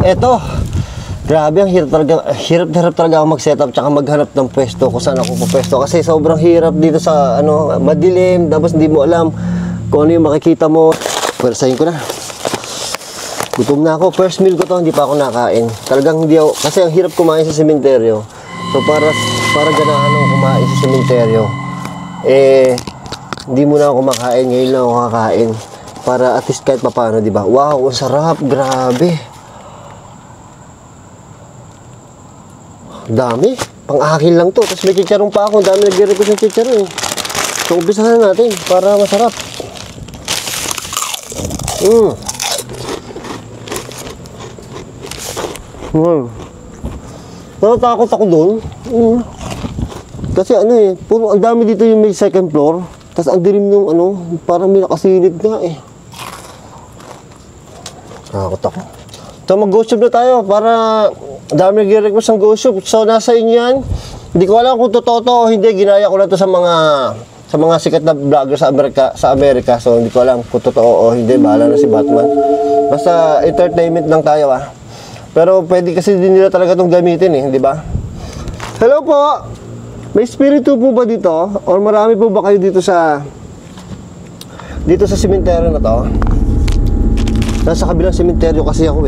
Eto, grabe, ang hirap talaga ako mag-setup tsaka maghanap ng pwesto kung saan ako pupwesto kasi sobrang hirap dito sa madilim, tapos hindi mo alam kung ano yung makikita mo. Pwersahin ko na. Gutom na ako, first meal ko to, hindi pa ako nakain. Talagang hindi ako, kasi ang hirap kumain sa sementeryo. So para ganahan ako kumain sa sementeryo, hindi muna ako kumakain, ngayon lang ako kakain. Para at least kahit paano, di ba? Wow, ang sarap, grabe. Dami, pang-akin lang to. Tapos may chicharong pa ako, dami nag-request ng chicharong. So umpisahan natin para masarap. Natatakot ako doon. Kasi puro ang dami dito yung may second floor. Tapos ang dilim nung parang may nakasilid nga eh. Takot ako. So mag-ghost shop na tayo para dami nag-request ng ghost shop. So nasa inyo yan. Hindi ko alam kung totoo to o hindi. Ginaya ko na to sa mga sikat na vlogger sa Amerika. So hindi ko alam kung totoo o hindi. Bahala na si Batman. Basta entertainment lang tayo Pero pwede kasi din nila talaga itong gamitin di ba? Hello po! May spirito po ba dito? Or marami po ba kayo dito sa sementeryo na to? Nasa kabilang sementeryo kasi ako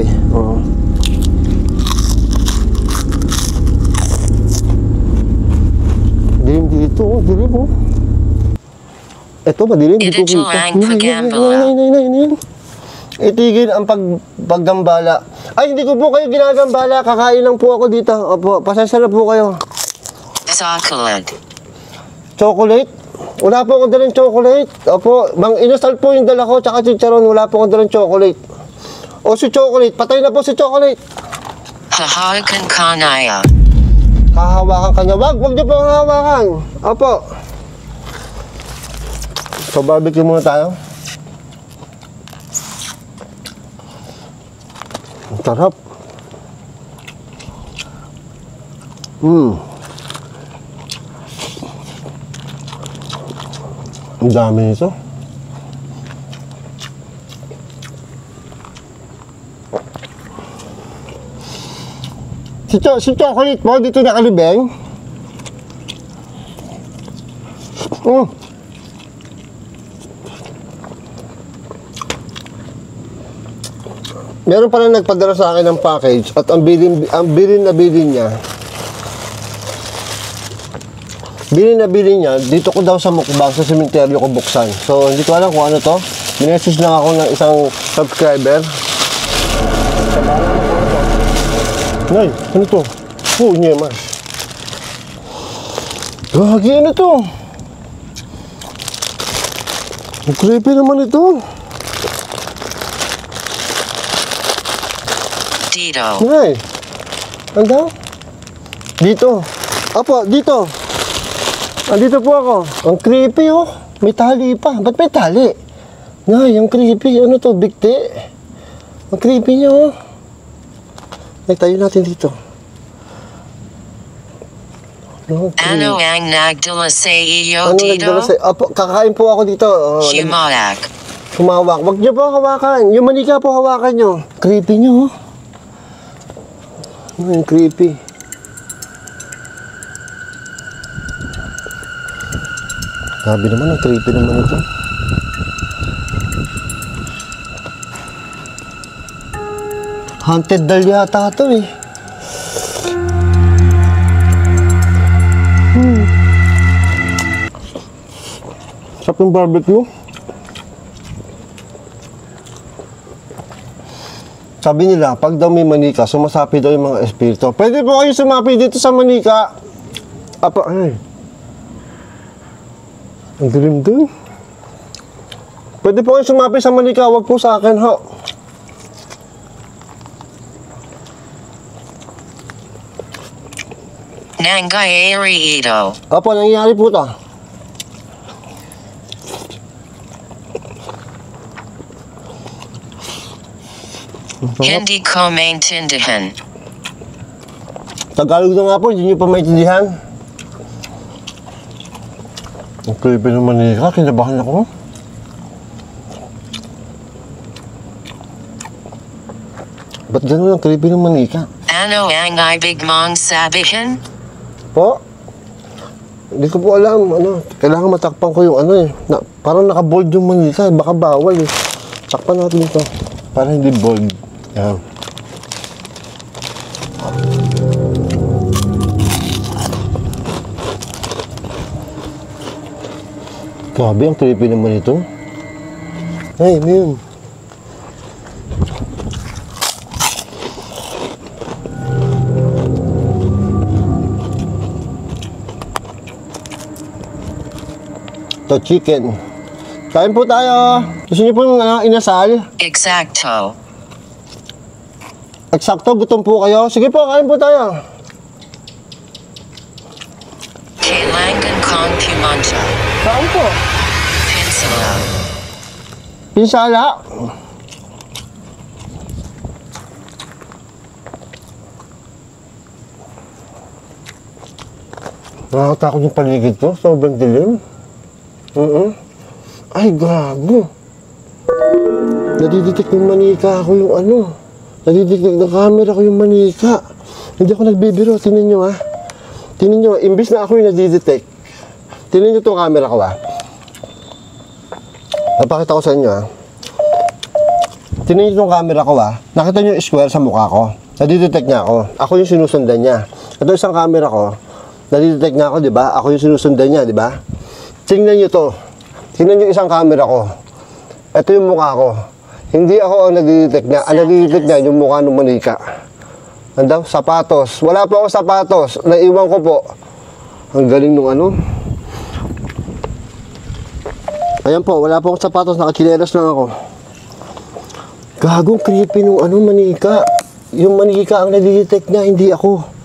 Dilim dito, dilim Ito, madilim. Ito ang paggambala. Itigil ang paggambala. Ay, hindi ko po kayo ginagambala. Kakain lang po ako dito. Opo, pasensya na po kayo. Chocolate. Chocolate? Wala po akong dalang chocolate. Opo, inasal po yung dala ko, tsaka chicharon. Wala po akong dalang chocolate. O si chocolate, patay na po si chocolate. Hahawakan ka na Hahawakan ka niya. Wag niyo po ang hawakan. Opo. So, barbecue muna tayo. Ang sarap. Ang dami nito. Si chocolate mo dito nakalibeng. Meron pala nagpadala sa akin ng package at ang bilin niya. Bilin niya, dito ko daw sa mukbang sa sementeryo ko buksan. So, hindi ko alam kung ano to. Minessage lang ako ng isang subscriber. Nay, ano to? Oh, nyema. Gagi, ano to? Ang creepy naman ito. Dito. Nay, ano daw? Dito. Apo, dito. Andito po ako. Ang creepy May tali pa. Ba't may tali? Nay, ang creepy. Ano to? Bigti. Ang creepy niya Ay, tayo natin dito. Ano ang nagdala sa iyo dito? Apo, kakain po ako dito. Humawak. Humawak. Wag niyo po hawakan. Yung manika po hawakan niyo. Creepy niyo Ang creepy. Sabi naman, ang creepy naman ito. Haunted doll yata ito Sarap yung barbecue. Sabi nila, pag daw may manika, sumasapi daw yung mga espiritu. Pwede po kayo sumapi dito sa manika. Ang dilim dun. Pwede po kayo sumapi sa manika, wag po sa akin Nangyayari ito. Nangyayari po ito. Hindi ko maintindihan. Tagalog na nga po, hindi nyo pa maintindihan. Ang creepy ng manika, kinabahan ako. Ba't ganun ang creepy ng manika? Ano ang ibig mong sabihin? Po? Hindi ko po alam, ano, kailangan matakpan ko yung ano eh. Parang naka-bold yung manika, baka bawal eh. Takpan natin ito, para hindi bold. Yan. Grabe, ang creepy naman ito. Ay, ano yun? Ito, chicken. Kain po tayo. Gusto niyo po inasal? Exacto. Eksakto, gutom po kayo. Sige po, kain po tayo. Kailangan kong pumunta. Saan po? Pinsala. Pinsala. Nakakatakot yung paligid ko. Sobrang dilim. Ay, gago. Nadidetect yung manika ako yung ano. Nadidetect ng camera ko yung manika. Hindi ako nagbibiro. Tingnan nyo ha. Tingnan nyo. Imbis na ako yung nadidetect. Tingnan nyo itong camera ko ha. Napakita ko sa inyo ha. Tingnan nyo itong camera ko ha. Nakita nyo yung square sa mukha ko. Nadidetect niya ako. Ako yung sinusundan niya. Ito isang camera ko. Nadidetect niya ako, di ba? Ako yung sinusundan niya, di ba? Tingnan nyo to. Tingnan nyo isang camera ko. Ito yung mukha ko. Hindi ako ang nadidetect niya. Ang nadidetect niya yung mukha ng manika. Andaw, sapatos. Wala po ako sapatos. Naiwan ko po. Ang galing nung ano. Ayan po, wala po akong sapatos. Nakachinelas lang ako. Gagong creepy nung ano, manika. Yung manika ang nadidetect niya, hindi ako.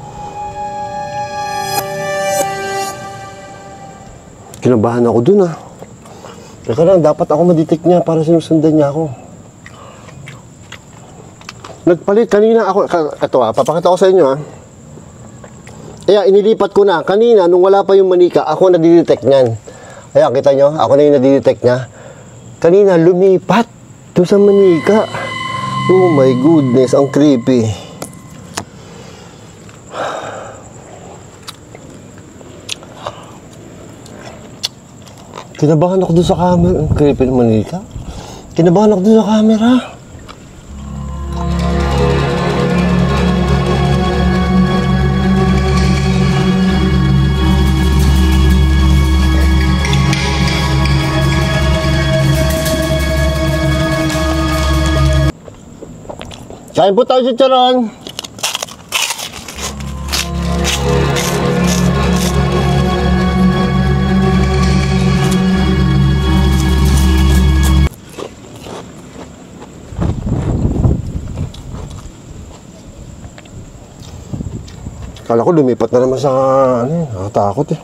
Kinabahan ako dun ah. Teka lang, dapat ako madetect niya para sinusundan niya ako. Nagpalit kanina ako, ito ah, papakita ko sa inyo ah. Kaya inilipat ko na, kanina nung wala pa yung manika, ako nadidetect niyan. Kaya kita nyo, ako na yung nadidetect niya. Kanina lumipat doon sa manika. Oh my goodness, ang creepy. Kinabahan ako dun sa camera. Ang creepy ng manika. Kinabahan ako dun sa camera. Kain po tayo, chicharon. Kala ko lumipat na naman sa ano, nakatakot eh.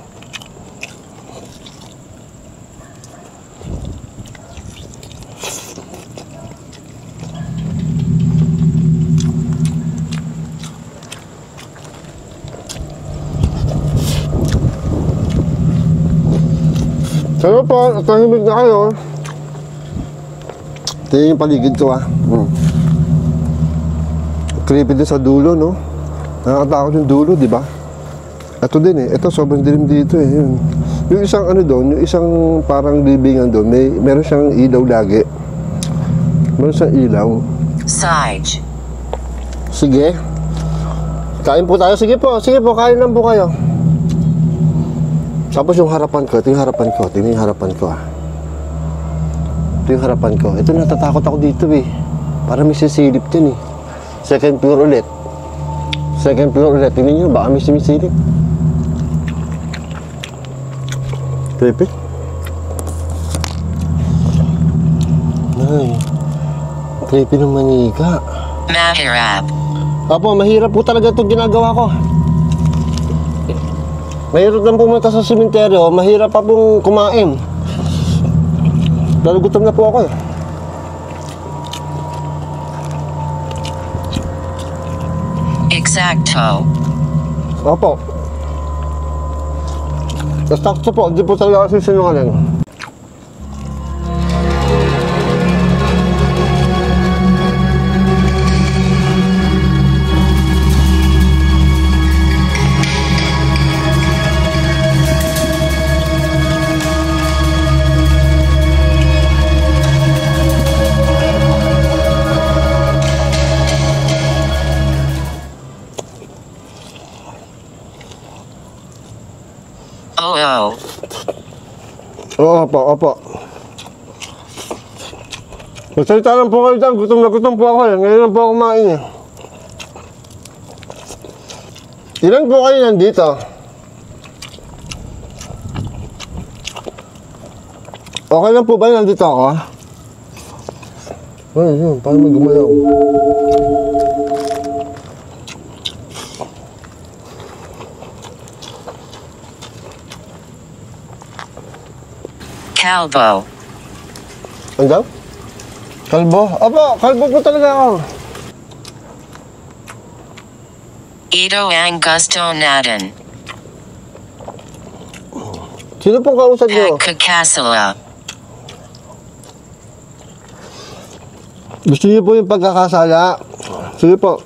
Pero po, tahimik na kayo. Tingnan yung paligid ko ah. Creepy din sa dulo, no? Nakakatakot yung dulo, di ba? Ito din eh. Ito, sobrang dilim dito eh. Yun. Yung isang ano doon, yung isang parang libingan doon, meron siyang ilaw lagi. Meron siyang ilaw. Sage. Sige. Kain po tayo. Sige po, kain lang po kayo. Tapos yung harapan ko, ito yung harapan ko. Tingnan yung harapan ko ah. Ito yung harapan ko. Ito, natatakot ako dito eh. Para may sisilip din eh. Second floor ulit. Second floor ulit. Tingnan nyo, baka may sumisilip. Creepy. Ay, creepy ng manika. Mahirap. Apo, mahirap po talaga itong ginagawa ko. Mahirap lang pumunta sa sementeryo, mahirap pa pong kumain. Lalo gutom na po ako eh. Exacto. Opo. Sakto po, hindi po talaga kasi sinungaling. Oh. Opo, opo. Magsalita lang po kayo dyan. Gutom na gutom po ako eh. Ngayon lang po ako kumain eh. Ilan po kayo nandito? Okay lang po ba nandito ako? Ay, yun. Paano may gumalaw? Calvo. Ano daw? Kalbo? Opo, kalbo po talaga ako. Ito ang gusto natin. Sino pong kausap niyo? Pagkakasala. Gusto niyo po yung pagkakasala? Sige po.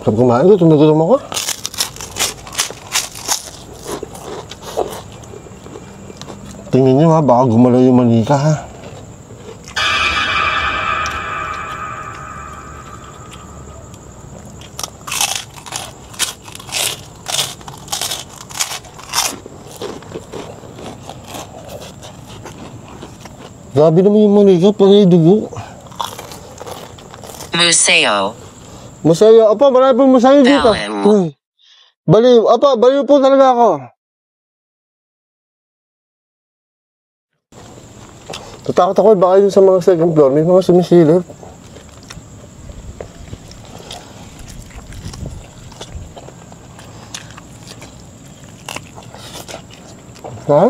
Sabi kumain ko, tumigutom ako. Tingnan niyo ha, baka gumalaw yung manika ha. Grabe naman yung manika, parang yung dugo. Museo. Masaya. Apa, marami pong masaya dito. Baliw. Baliw. Apa, baliw po talaga ako. Tatakot ako, baka yun sa mga second floor, may mga sumisilip. Ha?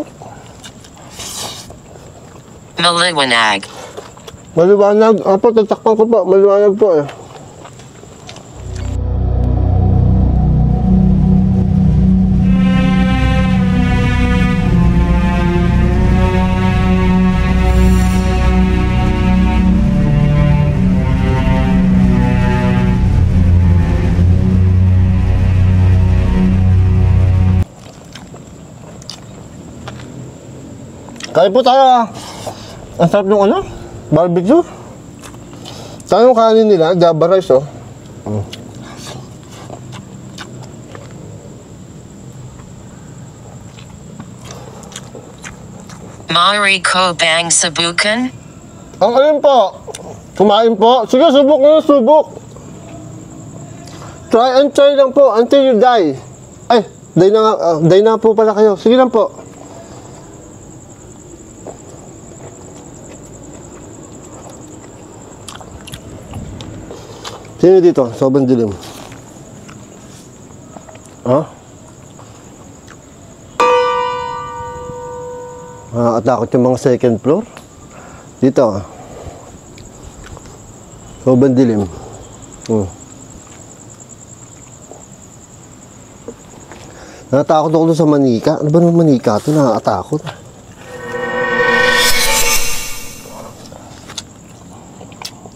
Maliwanag. Maliwanag. Apa, tatakpan ko po. Maliwanag po eh. Kain po tayo ah. Ang sarap ng ano? Barbecue. Tayo yung kanin nila, Java rice oh. Maaari ko bang subukan? Ang alin po? Kumain po? Sige, subok na subok. Try and try lang po until you die. Ay, die na po pala kayo. Sige lang po. Sino dito? Sobrang dilim. Ha? Nakakatakot yung mga second floor. Dito. Sobrang dilim. Natatakot ako doon sa manika. Ano ba naman manika ito? Nakakatakot.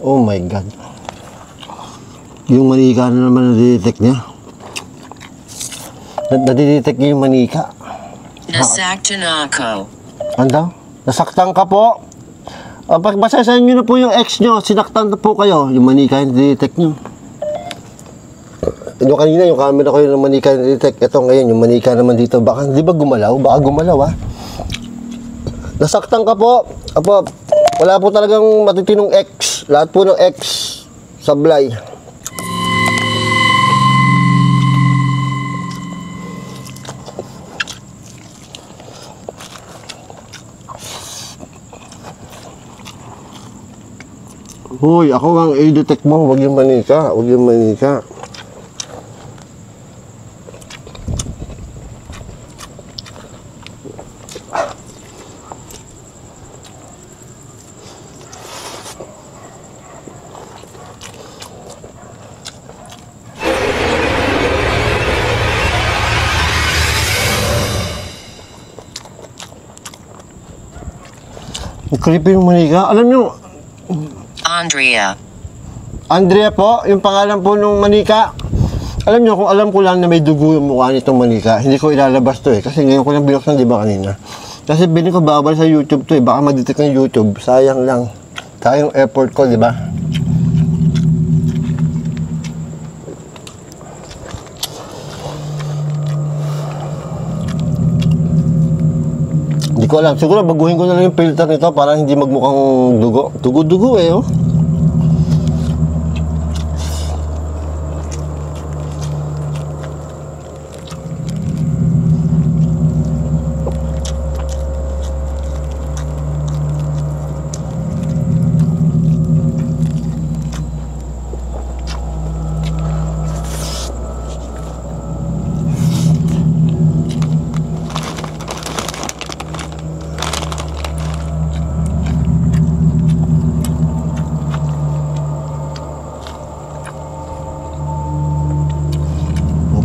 Oh my God. Yung manika na naman nadidetect niya. Nadidetect niya yung manika. Nasaktan ako. Ano? Nasaktan ka po? Basahin nyo na po yung ex nyo. Sinaktan na po kayo. Yung manika yung nadidetect nyo. Yung kanina, yung camera ko yung manika yung nadidetect. Ito ngayon, yung manika naman dito. Baka, di ba gumalaw? Baka gumalaw, ha? Nasaktan ka po. Apo, wala po talagang matitinong ex. Lahat po ng ex sablay. Hoy, ako ang i-detect mo, huwag yung manika, huwag yung manika. creepy yung manika. Alam nyo, Andrea. Andrea po, yung pangalan po nung manika. Alam nyo, kung alam ko lang na may dugo yung mukha nitong manika, hindi ko ilalabas to eh. Kasi ngayon ko lang binuksan, di ba kanina? Kasi bilhin ko bawal sa YouTube to eh. Baka mag-detect ng YouTube. Sayang lang. Sayang effort ko, di ba? Hindi ko alam. Siguro baguhin ko na lang yung filter nito para hindi magmukhang dugo. Dugo-dugo eh, oh.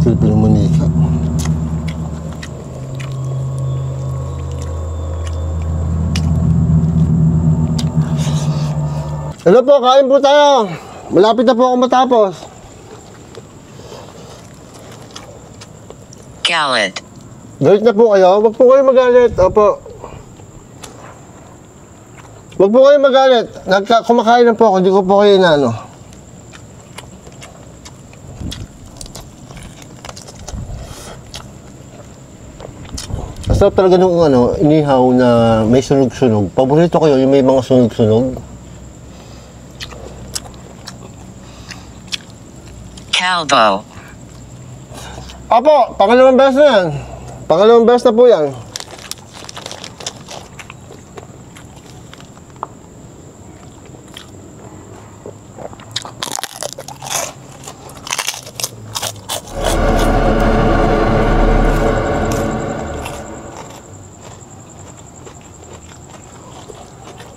Pilipino manika. Hello po, kain po tayo. Malapit na po ako matapos. Galit. Galit na po kayo? Huwag po kayo magalit. Opo. Huwag po kayo magalit. Kumakain na po ako, hindi ko po kayo inaano. Masarap talaga nung inihaw na may sunog-sunog. Paborito ko yun, yung may mga sunog-sunog. Calbo. Apo, pangalawang beses na yan. Pangalawang beses na po yan.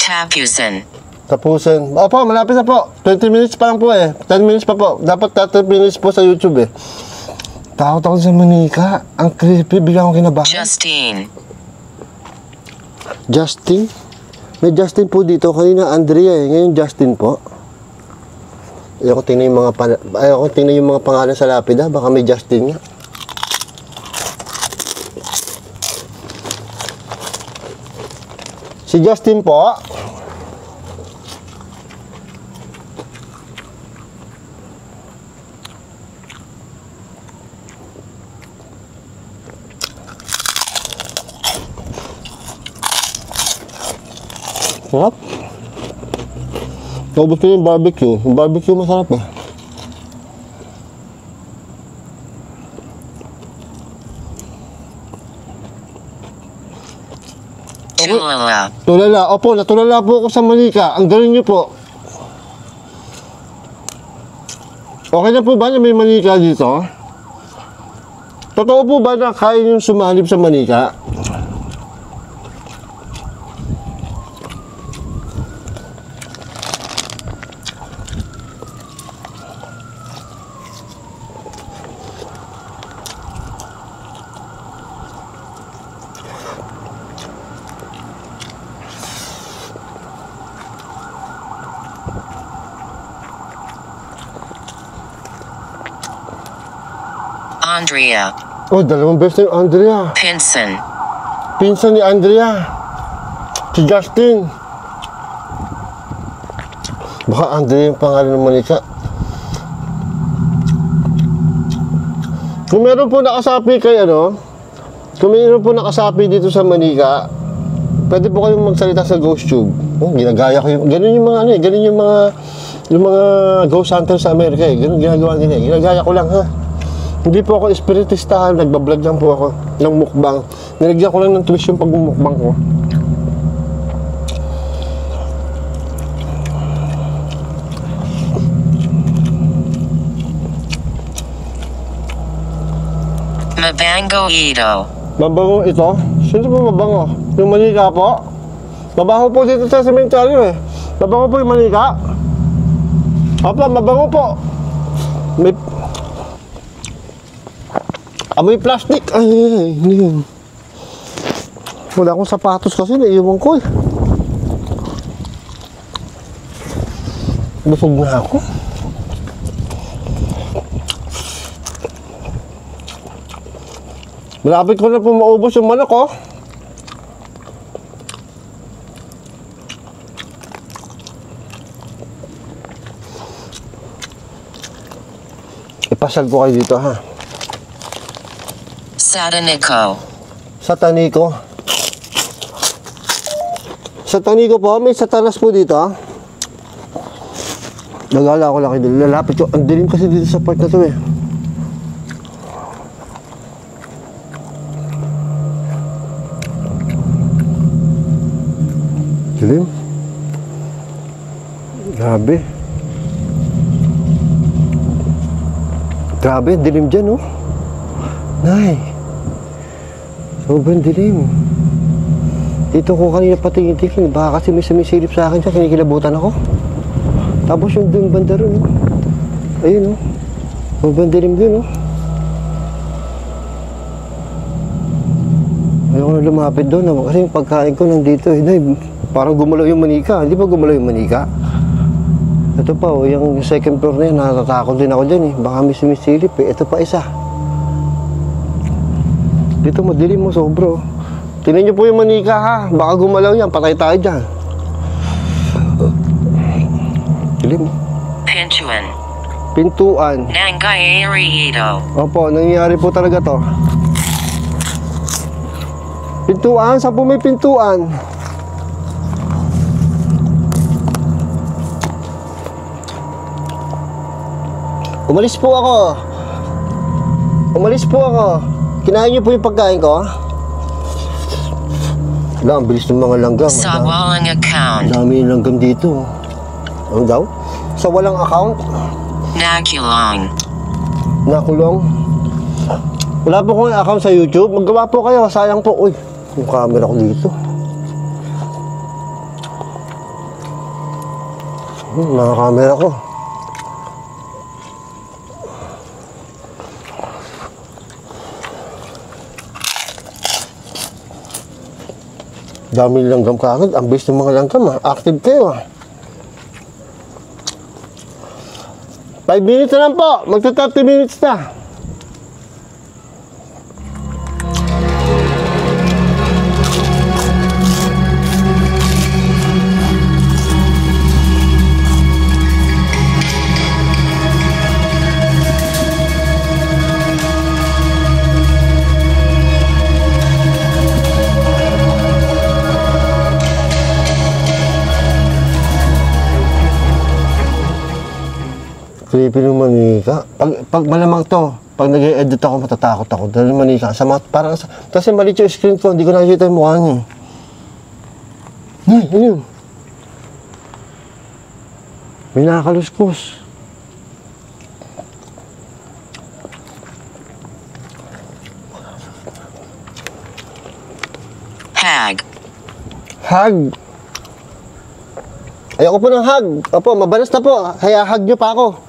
Tapusin. Tapusin. Opo, malapit na po. 20 minutes pa lang po eh. 10 minutes pa po. Dapat 30 minutes po sa YouTube eh. Takot ako sa manika. Ang creepy. Bigla akong kinabahan. Justine. Justin? May Justin po dito. Kanina Andrea eh. Ngayon Justin po. Ayoko tingnan yung mga pangalan sa lapida. Baka may Justin nga. Si Justin po. Sarap. Naubos ko yung barbecue. Yung barbecue masarap eh. Tulala. Tulala. Opo, natulala po ako sa manika. Ang galing niyo po. Okay na po ba na may manika dito? Totoo po ba na kaya niyong sumalib sa manika? Andrea. Oh, dalawang beses na yung Andrea. Pinson. Pinsan ni Andrea. Si Justin. Baka Andrea yung pangalan ng manika. Kung meron po nakasapi kay kung meron po nakasapi dito sa manika, pwede po kayong magsalita sa GhostTube. Oh, ginagaya ko yung, ganun yung mga ganun yung mga ghost hunters sa Amerika eh. Ganun ginagawa nila eh. Ginagaya ko lang ha. Hindi po ako espiritista, nagbablog lang po ako ng mukbang. Nilagyan ko lang ng twist yung pag-mukbang ko. Mabango Ito. Mabango ito? Sino po mabango? Yung manika po? Mabango po dito sa sementeryo eh. Mabango po yung manika? Opo, mabango po. May amoy plastic. Ay, hindi yun. Wala akong sapatos kasi naiiwan ko eh. Busog na ako. Malapit ko na po maubos yung manok, oh. Ipasal ko kayo dito, ha? Satanico. Sa Taniko. Sa Taniko po, may satanas po dito, ha? Nagala ko lang kayo dito. Lalapit ko. Ang dilim kasi dito sa part na to, eh. Dilim. Grabe. Grabe, dilim dyan, oh. Nay. Sobrang dilim. Dito ko kanina patingin-tingin. Baka kasi may sumisilip sa akin siya. Kinikilabutan ako. Tapos yung dun banda rin, oh. Ayun, oh. Sobrang dilim dun, oh. Ayoko na lumapit doon, oh. Kasi yung pagkain ko nandito, eh. Nay, parang gumalaw yung manika. Hindi ba gumalaw yung manika? Ito pa, oh. Yung second floor na yan. Natatakot din ako dyan, eh. Baka may sumisilip, eh. Ito pa isa. Dito madilim mo, sobro. Tingnan nyo po yung manika, ha. Baka gumalaw yan, patay tayo dyan. Dilim. Pintuan. Pintuan. Nangyayarito. Opo, nangyayari po talaga to. Pintuan? Saan po may pintuan? Umalis po ako. Umalis po ako. Kinain niyo po yung pagkain ko? Wala, ang bilis ng mga langgam. Sa walang Ang account. dami yung langgam dito. Ano daw? Sa walang account? Nakulong. Nakulong? Wala po kong account sa YouTube. Maggawa po kayo. Sayang po. Uy, yung camera ko dito. Mga camera ko. Dami langgam kagad. Ang bilis ng mga langgam, ha. Active kayo, ha. 5 minutes na lang po. Magta 30 minutes na. Creepy ng manika. Pag malamang to, pag nag-edit ako, matatakot ako. Dahil manika. Parang, kasi maliit yung screen ko, hindi ko nakikita yung mukha niya. Ano yun? May nakakaluskos. Hag. Hug. Ayoko po ng hug. Opo, mabalas na po. Kaya hug nyo pa ako.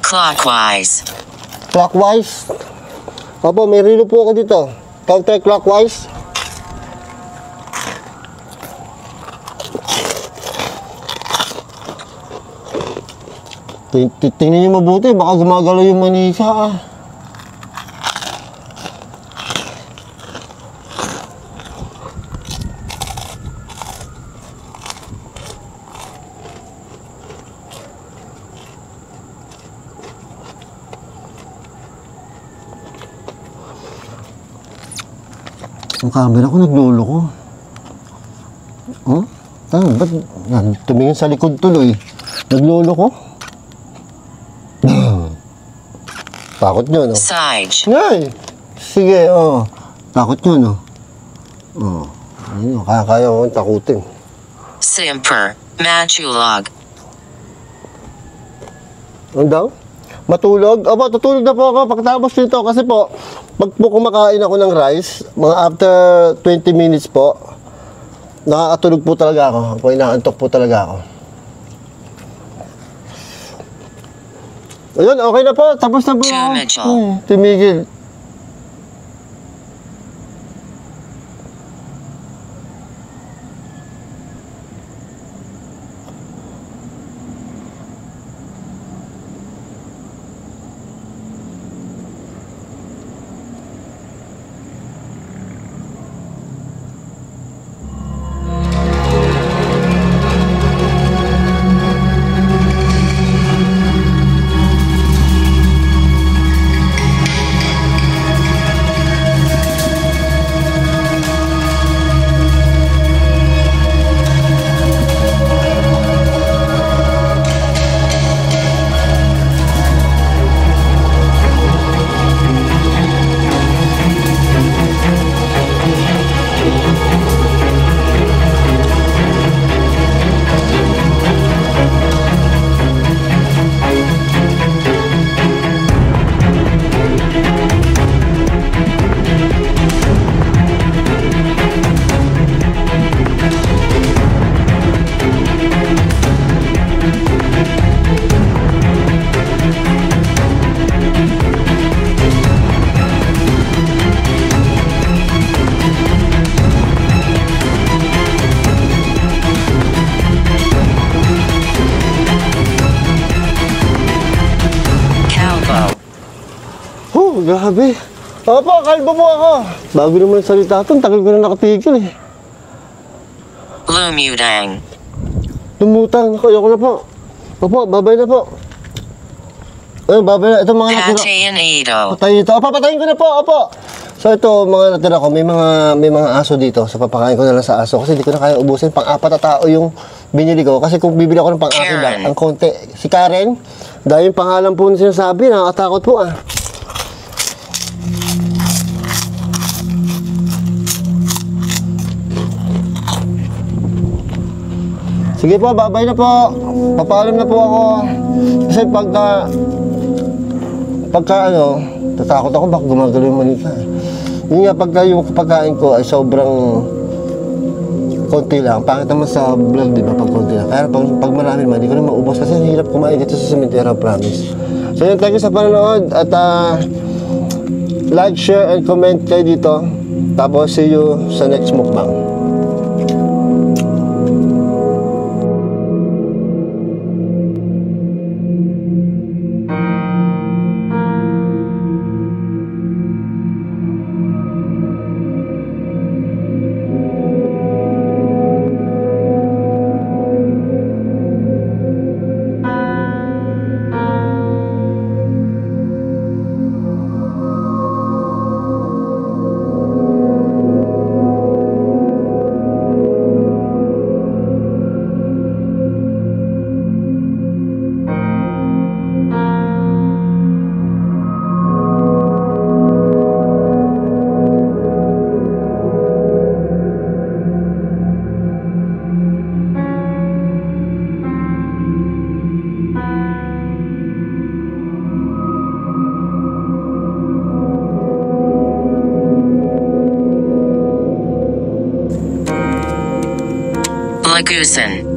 Clockwise. Clockwise. Opo, may relo po ako dito. Counterclockwise. Tingnan niyo mabuti, baka gumagalaw yung manika, ah. Ang camera ko nagluloko. Oh? Ba't yan, tumingin sa likod tuloy. Nagluloko? Takot nyo, no? Sage. Ngay! Sige, oh. Takot nyo, no? Oh. Ayun, kaya ko takutin. Simper. Matulog. Ano daw? Matulog? Opo, tutulog na po ako pagkatapos nito kasi po, pag po kumakain ako ng rice, mga after 20 minutes po, nakakatulog po talaga ako. Po, inaantok po talaga ako. Ayun, okay na po. Tapos na po. Tumigil. Tumigil. Grabe. Opo, kalbo po ako. Bago naman ang salita ito, tagal ko na nakatigil eh. Lumutang. Lumutang ako, ayoko na po. Opo, babay na po. Ayun, babay na. Ito mga natira. Patayin ito. Patayin ito. Opo, patayin ko na po. Opo. So ito, mga natira ko, may mga aso dito. So papakain ko na lang sa aso kasi hindi ko na kaya ubusin. Pang-apat na tao yung binili ko. Kasi kung bibili ako ng pang-aso lang, ang konti. Si Karen, dahil yung pangalan po na sinasabi, nakakatakot po ah. Sige po, babay na po. Papaalam na po ako. Kasi pagka ano, tatakot ako baka gumagalo yung manika. Yun nga, pagka yung pagkain ko ay sobrang konti lang. Pangit naman sa vlog, di ba, pag konti lang. Kaya pag marami naman, hindi ko na maubos kasi hirap kumain dito sa sementeryo, promise. So yun, thank you sa panonood at like, share, and comment kayo dito. Tapos see you sa next mukbang. Lagusan.